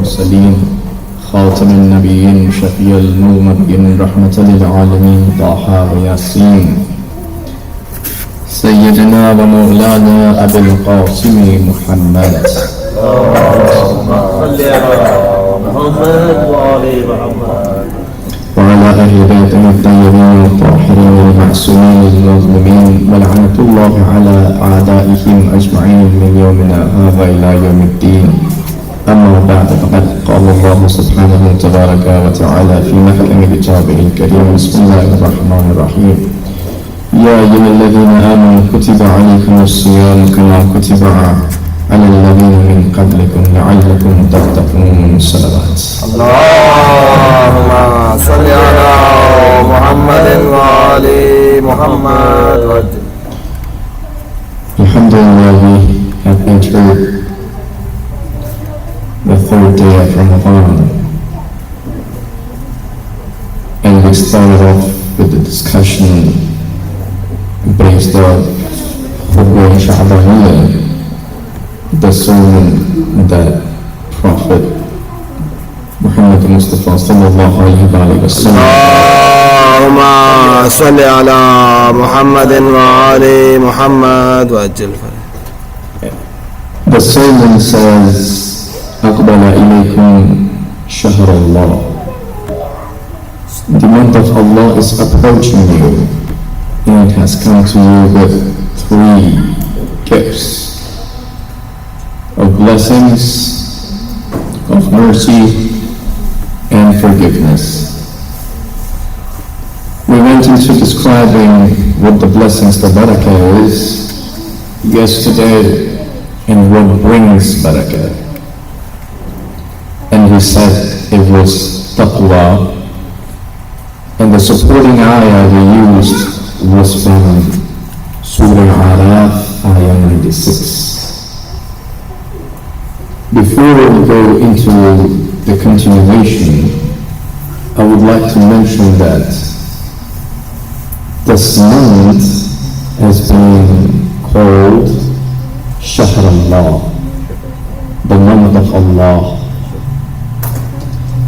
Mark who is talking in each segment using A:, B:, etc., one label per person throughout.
A: المرسلين خاتم النبيين شفيع المؤمنين رحمة للعالمين طه وياسين سيدنا ومولانا أبي القاسم محمد
B: اللهم صل على محمد وآل محمد
A: وعلى أهل بيته الطيبين الطاهرين المعصومين المظلومين ولعنة الله على أعدائهم أجمعين من يومنا هذا إلى يوم الدين. أما بعد فقد قال الله سبحانه تبارك وتعالى في محكم كتابه الكريم بسم الله الرحمن الرحيم يا أيها الذين آمنوا كتب عليكم الصيام كما كتب على الذين من قبلكم لعلكم تتقون. الصلوات.
B: اللهم صل على محمد وآل محمد.
A: Alhamdulillah, we have entered the third day of Ramadan, and we started off with the discussion based on Shabbir, the sermon that Prophet Muhammad Mustafa sallallahu alayhi wa sallam
B: اللهم صل على محمد وآل محمد وأجل فرج.
A: The sermon says أقبل إليكم شهر الله. The month of Allah is approaching you, and it has come to you with 3 gifts of blessings, of mercy, and forgiveness. We went into describing what the blessings, the barakah is yesterday, and what brings barakah. And we said it was taqwa, and the supporting ayah we used was from Surah Araf, ayah 96. Before we go into the continuation, I would like to mention that this month has been called Shahr Allah, the month of Allah.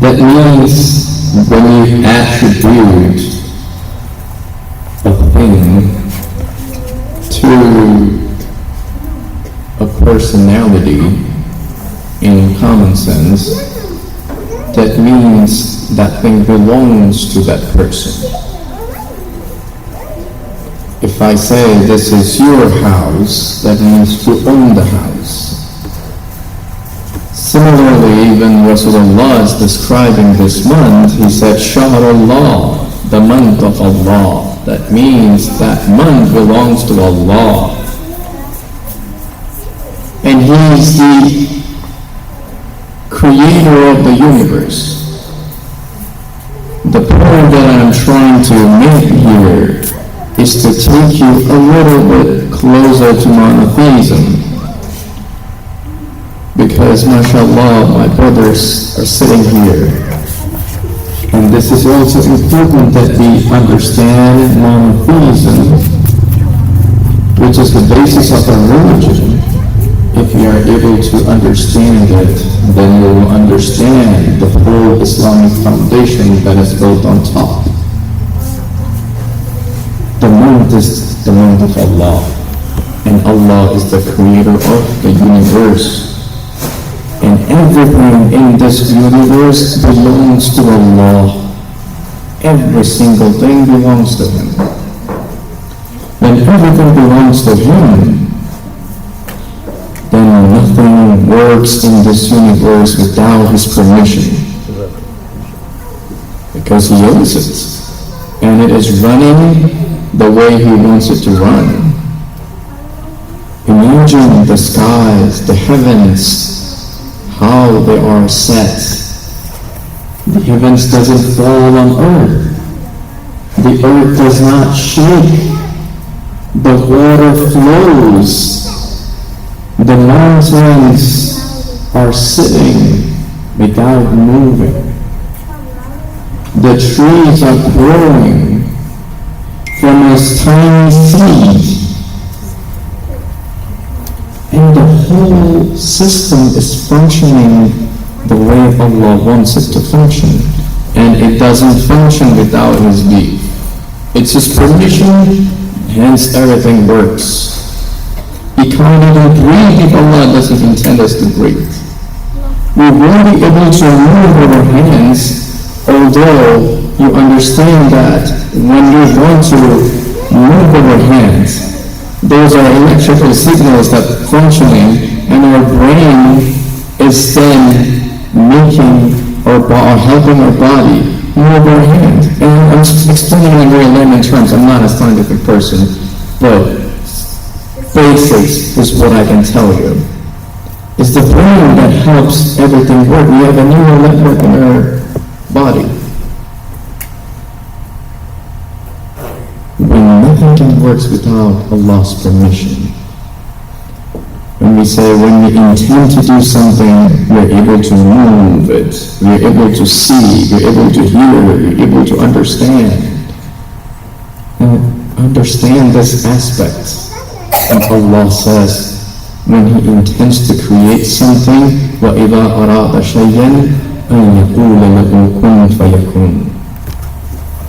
A: That means when you attribute a thing to a personality in common sense, that means that thing belongs to that person. If I say this is your house, that means you own the house. Similarly, when Rasulullah is describing this month, he said, Shahr Allah, the month of Allah. That means that month belongs to Allah. And He is the creator of the universe. The point that I'm trying to make here is to take you a little bit closer to monotheism. Because, mashallah, my brothers are sitting here. And this is also important that we understand monotheism, which is the basis of our religion. If we are able to understand it, then we will understand the whole Islamic foundation that is built on top. The month is the month of Allah, and Allah is the creator of the universe. And everything in this universe belongs to Allah. Every single thing belongs to Him. When everything belongs to Him, then nothing works in this universe without His permission. Because He owns it. And it is running the way He wants it to run. Imagine the skies, the heavens, how they are set. The heavens doesn't fall on earth. The earth does not shake. The water flows. The mountains are sitting without moving. The trees are growing from a tiny seed. And the whole system is functioning the way Allah wants it to function. And it doesn't function without His leave. It's His permission, hence everything works. We can't even breathe if Allah doesn't intend us to breathe. We won't be able to move our hands, although you understand that when we want to move our hands, those are electrical signals that are functioning, and our brain is then making or helping our body move our hand. And I'm explaining in very layman terms. I'm not a scientific person, but basics is what I can tell you. It's the brain that helps everything work. We have a neural network in our body. When nothing works without Allah's permission. When we say, when we intend to do something, we're able to move it. We're able to see, we're able to hear, we're able to understand. And understand this aspect. And Allah says, when He intends to create something, وَإِذَا أَرَادَ شَيْئًا أَنْ يَقُولَ لَهُ كُنْ فَيَكُونُ.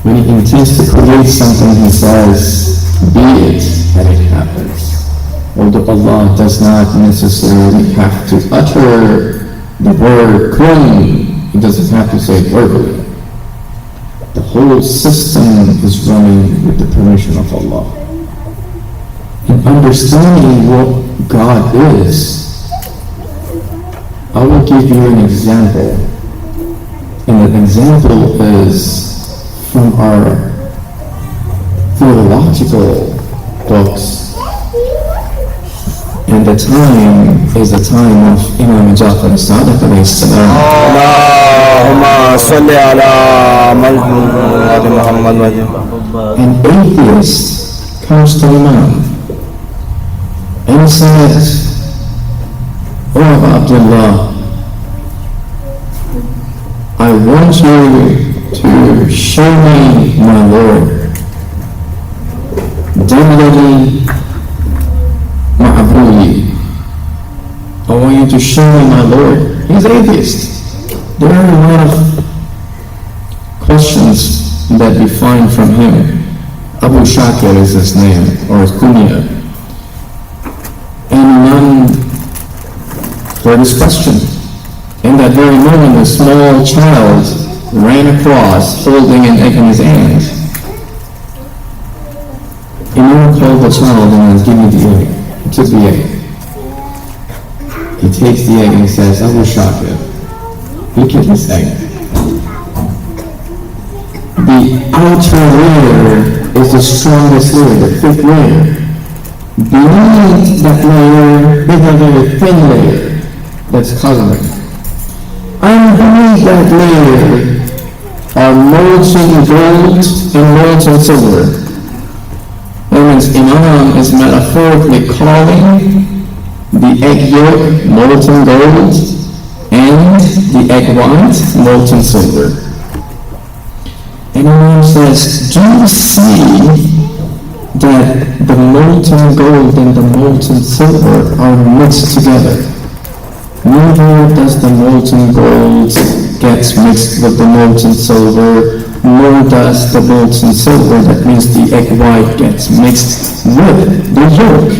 A: When He intends to create something, He says, be it, and it happens. Although Allah does not necessarily have to utter the word kun, He doesn't have to say it verbally. The whole system is running with the permission of Allah. And understanding what God is, I will give you an example. And that example is from our theological books. And the time is the time of Imam Ja'far as-Sadiq alayhi salam.
B: Allahumma salli ala Muhammad.
A: An atheist comes to Imam and says, "O Abdullah, I want you to show me my Lord. Dallali ma'abuli. I want you to show me my Lord." He's atheist. There are a lot of questions that we find from him. Abu Shakir is his name, or his kunya. And none heard his question. In that very moment, a small child ran across, holding an egg in his hand. Imam called the child and says, "Give me the egg." He took the egg. He takes the egg and he says, "Abu Shakir, look at this egg. The outer layer is the strongest layer, the fifth layer. Beneath that layer is a very thin layer that's covering. Underneath that layer are molten gold and molten silver." That means Imam is metaphorically calling the egg yolk molten gold and the egg white molten silver. And Imam says, "Do you see that the molten gold and the molten silver are mixed together? Neither does the molten gold get mixed with the molten silver, nor does the molten silver, that means the egg white, gets mixed with the yolk.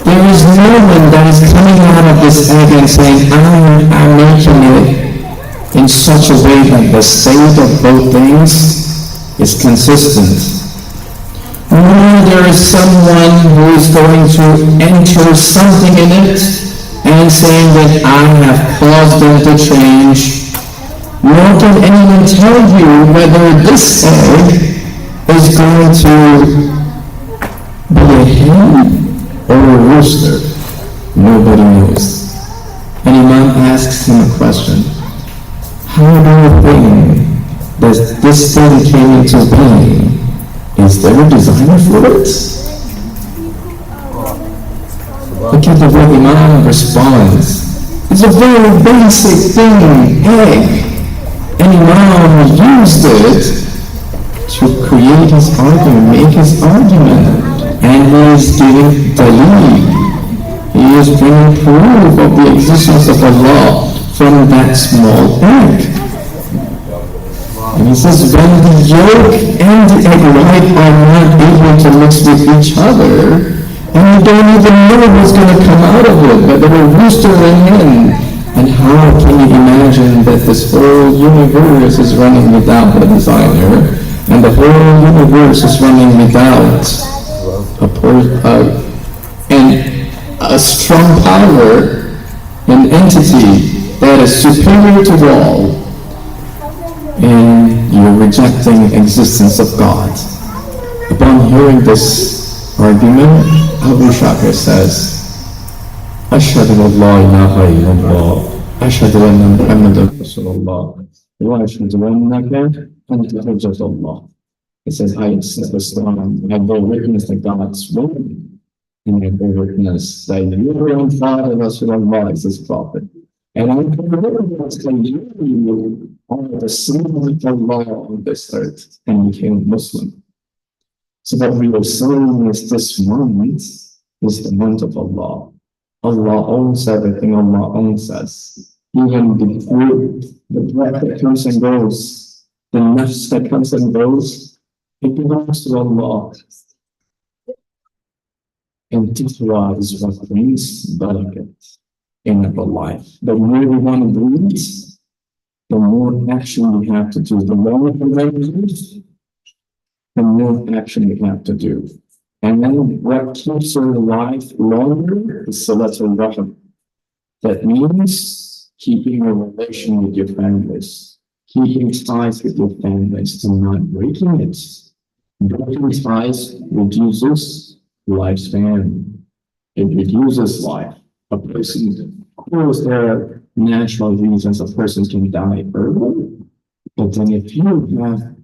A: There is no one that is coming out of this egg and saying, I'm making it in such a way that the state of both things is consistent. Nor there is someone who is going to enter something in it and saying that I have caused them to change. Nor can anyone tell you whether this egg is going to be a hen or a rooster. Nobody knows." And Imam asks him a question. How do you think that this thing came into being? Is there a designer for it? Look at the way Imam responds. It's a very basic thing, egg. And Imam used it to create his argument, make his argument. And he is giving dalil. He is bringing proof of the existence of Allah from that small egg. And he says, when the yolk and the egg white are not able to mix with each other, and you don't even know what's going to come out of it, whether a rooster or a hen. And how can you imagine that this whole universe is running without the designer, and the whole universe is running without a strong power, an entity that is superior to all, and you're rejecting existence of God. Upon hearing this argument, Abu Shabbir says, أشهد أن لا إله إلا الله أشهد أن محمدا رسول الله وأشهد أنك أنت حجة الله. He says, I accept Islam, I bear witness that God's word, and I bear witness that your own father Rasulullah is his prophet. And I bear witness that you are the son of Allah on this earth, and became Muslim. So what we are saying is this month is the month of Allah. Allah owns everything, Allah owns us. Even the food, the breath that comes and goes, the nafs that comes and goes, it belongs to Allah. And taqwa is what brings barakat in our life. The more we want to breathe, the more action we have to do. The longer we breathe, the more action we have to do. And then what keeps our life longer is Salatul Rahim. That means keeping a relation with your families, keeping ties with your families and not breaking it. Breaking ties reduces lifespan. It reduces life. A person, of course, there are natural reasons a person can die early, but then if you have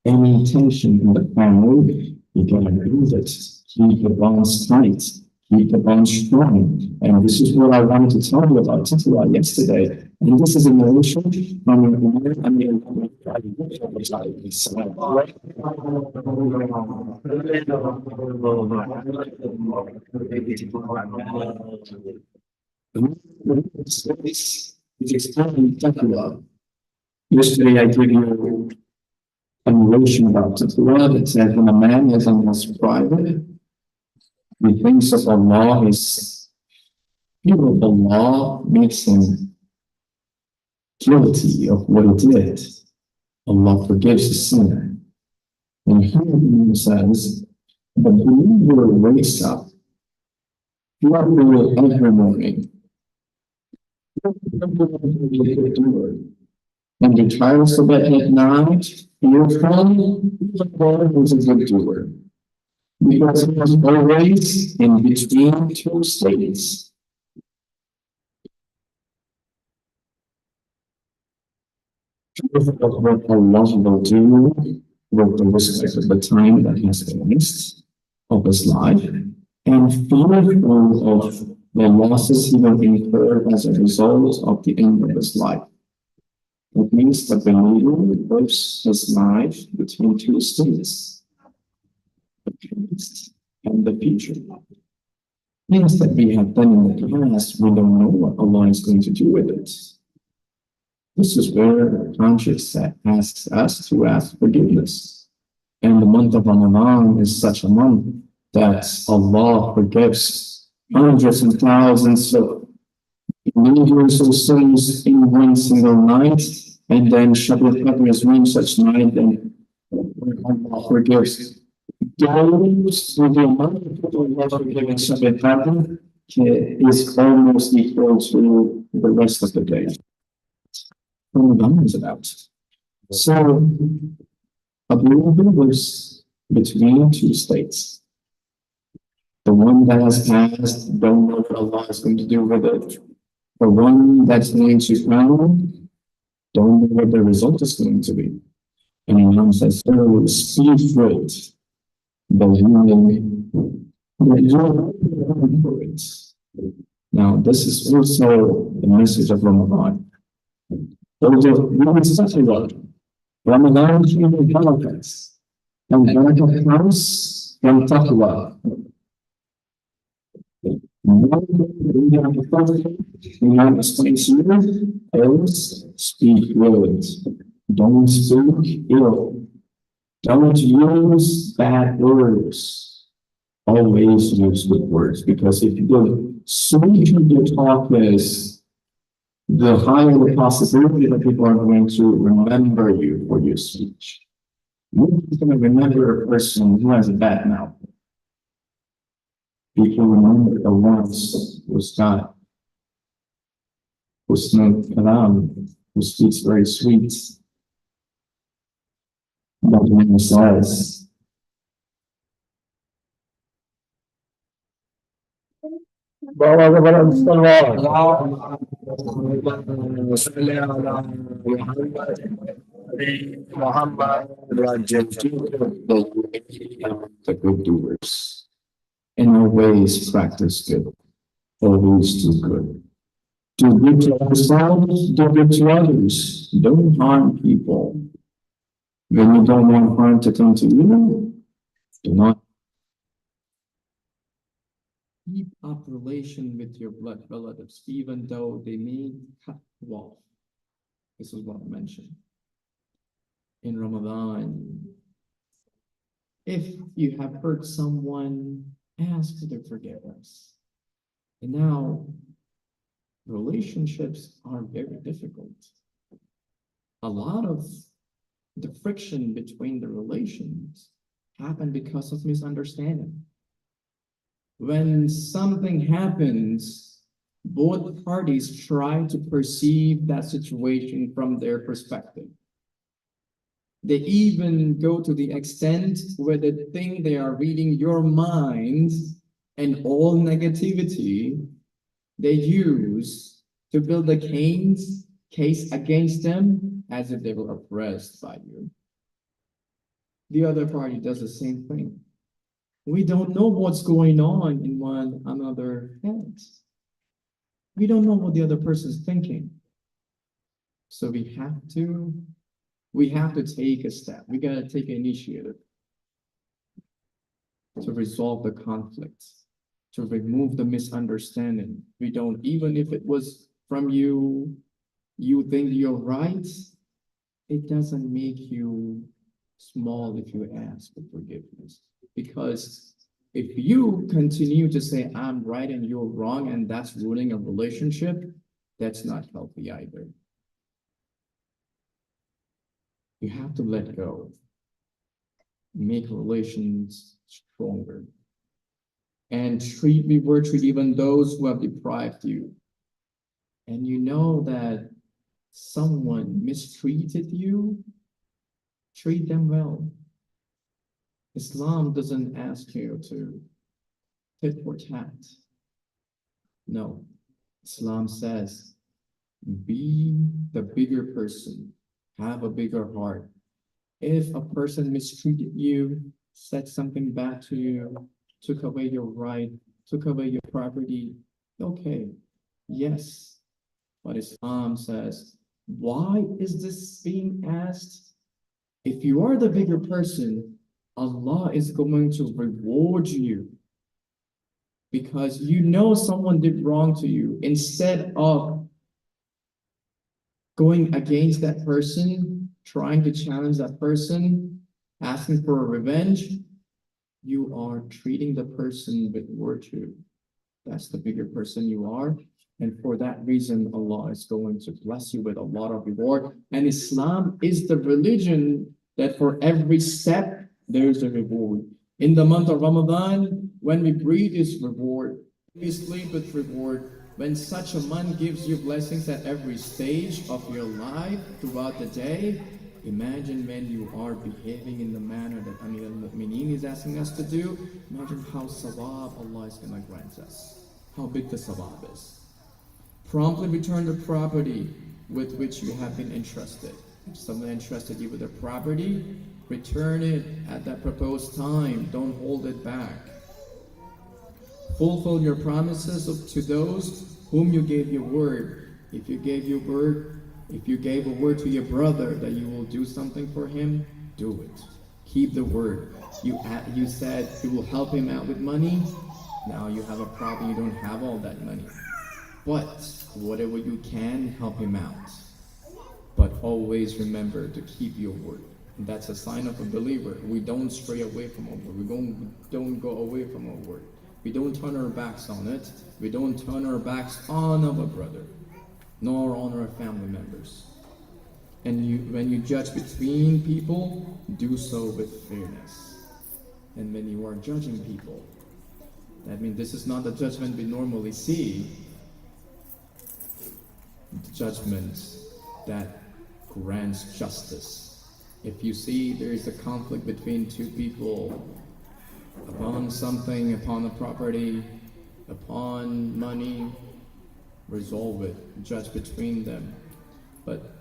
A: any tension in the family, you can improve it. Keep the bonds tight. Keep the bonds strong. And this is what I wanted to tell you about taqwa yesterday. And this is a narration from it's explaining taqwa. Yesterday I gave you a narration about taqwa that said when a man is on his private, he thinks of Allah, his fear of Allah makes him guilty of what he did. Allah forgives the sinner. And here he says, the believer wakes up every morning. And he tries to bed at night, fearful, God is a good doer. Because he was always in between two states. Of what Allah will do with the respect of the time that has passed of his life, and fearful of the losses he will incur as a result of the end of his life. It means that the believer lives his life between two states, the past and the future. Things that we have done in the past, we don't know what Allah is going to do with it. This is where conscience asks us to ask forgiveness. And the month of Ramadan is such a month that Allah forgives hundreds and thousands of universal sins in one single night. And then Shabbir is one such night, and Allah forgives those who the amount of people Allah forgiving Shabbir is almost equal to the rest of the day. Ramadan is about. So, a believer was between two states. The one that has passed, don't know what Allah is going to do with it. The one that's going to come, don't know what the result is going to be. And Imam says, so speed through it. Now, this is also the message of Ramadan. Ramadan is human barakats, and barakat comes from taqwa. United States here is speak good. Don't speak ill. Don't use bad words. Always use good words, because if the sweeter the talk is, the higher the possibility that people are going to remember you for your speech. Nobody's going to remember a person who has a bad mouth. People remember the ones who's got husnul kalam, who speaks very sweet. But when he says,
B: بابا قبل الصلاة اللهم صل على محمد وعجل
A: the good doers, and always practice good, always do good. Do good to ourselves, do good to others. Don't harm people. When you don't want harm to come to you, do not keep up relation with your blood relatives, even though they may cut you off. This is what I mentioned. In Ramadan, if you have hurt someone, ask for their forgiveness. And now, relationships are very difficult. A lot of the friction between the relations happen because of misunderstanding. When something happens, both parties try to perceive that situation from their perspective. They even go to the extent where they think they are reading your mind, and all negativity they use to build a case against them as if they were oppressed by you. The other party does the same thing. We don't know what's going on in one another's heads. We don't know what the other person's thinking. So we have to take a step. We gotta take an initiative to resolve the conflict, to remove the misunderstanding. We don't, even if it was from you, you think you're right, it doesn't make you small if you ask for forgiveness. Because if you continue to say, I'm right and you're wrong, and that's ruining a relationship, that's not healthy either. You have to let go, make relations stronger, and treat even those who have deprived you. And you know that someone mistreated you, treat them well. Islam doesn't ask you to tit for tat. No, Islam says, be the bigger person, have a bigger heart. If a person mistreated you, said something bad to you, took away your right, took away your property, okay, yes. But Islam says, why is this being asked? If you are the bigger person, Allah is going to reward you because you know someone did wrong to you. Instead of going against that person, trying to challenge that person, asking for a revenge, you are treating the person with virtue. That's the bigger person you are. And for that reason, Allah is going to bless you with a lot of reward. And Islam is the religion that for every step, there's a reward. In the month of Ramadan, when we breathe is reward. We sleep with reward. When such a month gives you blessings at every stage of your life throughout the day, imagine when you are behaving in the manner that Amir al-Mu'mineen is asking us to do. Imagine how sawab Allah is going to grant us. How big the sawab is. Promptly return the property with which you have been entrusted. If someone entrusted you with a property, return it at that proposed time. Don't hold it back. Fulfill your promises to those whom you gave your word. If you gave a word to your brother that you will do something for him, do it. Keep the word. You said you will help him out with money, Now you have a problem, you don't have all that money. But whatever you can, help him out. But always remember to keep your word. And that's a sign of a believer. We don't stray away from our word. We don't go away from our word. We don't turn our backs on it. We don't turn our backs on our brother, nor on our family members. And when you judge between people, do so with fairness. And when you are judging people, that means this is not the judgment we normally see. The judgment that grants justice. If you see there is a conflict between two people upon something, upon a property, upon money, resolve it, judge between them. But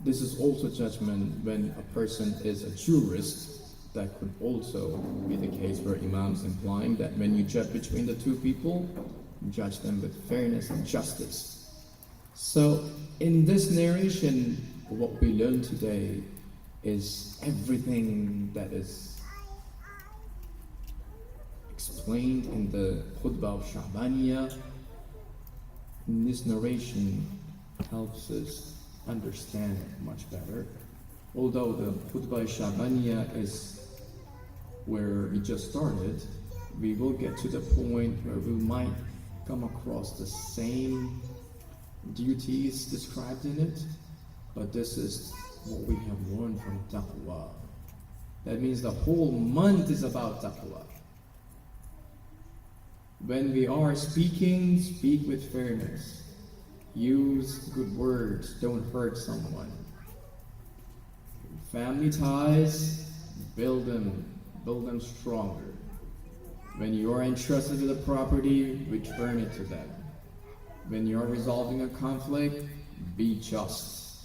A: this is also judgment when a person is a jurist. That could also be the case where Imam is implying that when you judge between the two people, judge them with fairness and justice. So in this narration, what we learn today is everything that is explained in the khutbah of Sha'baniyah. In this narration helps us understand it much better. Although the khutbah of Sha'baniyah is where we just started, we will get to the point where we might come across the same duties described in it, but this is what we have learned from taqwa. That means the whole month is about taqwa. When we are speaking, speak with fairness. Use good words, don't hurt someone. Family ties, build them stronger. When you are entrusted with a property, return it to them. When you are resolving a conflict, be just.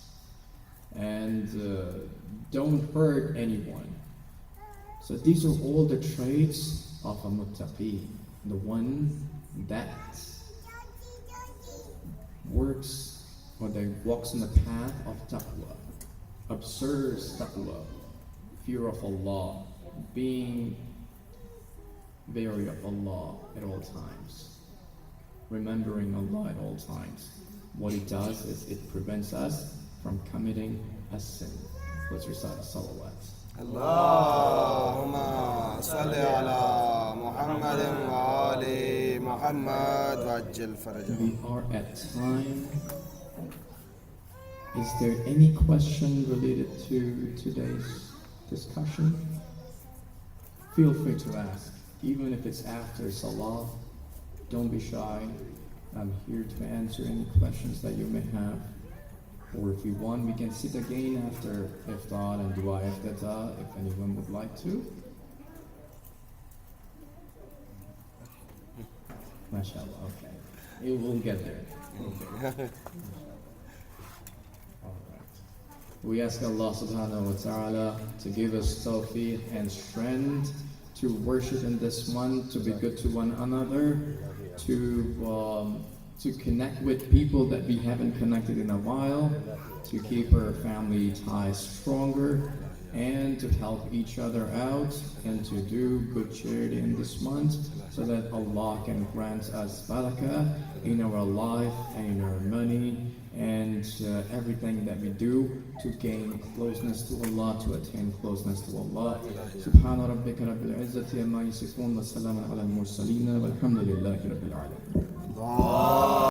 A: And don't hurt anyone. So these are all the traits of a muttaqi, the one that works or that walks in the path of taqwa, observes taqwa, fear of Allah, being wary of Allah at all times, remembering Allah at all times. What it does is it prevents us from committing a sin. Let's recite a salawat.
C: Allahumma salli ala Muhammadin wa ali Muhammad wajjal farajah.
A: We are at time. Is there any question related to today's discussion? Feel free to ask, even if it's after Salah. Don't be shy. I'm here to answer any questions that you may have. Or if you want, we can sit again after iftar and dua iftitah if anyone would like to. MashaAllah, okay. It will get there. Alright. We ask Allah subhanahu wa ta'ala to give us tawfiq and strength to worship in this month, to be good to one another, to connect with people that we haven't connected in a while, to keep our family ties stronger, and to help each other out, and to do good charity in this month, so that Allah can grant us barakah in our life and in our money, and everything that we do to gain closeness to Allah, to attain closeness to Allah. Subhana rabbika rabbil izzati amma yasifun wa salamun ala al-mursaleen walhamdulillahi rabbil alamin.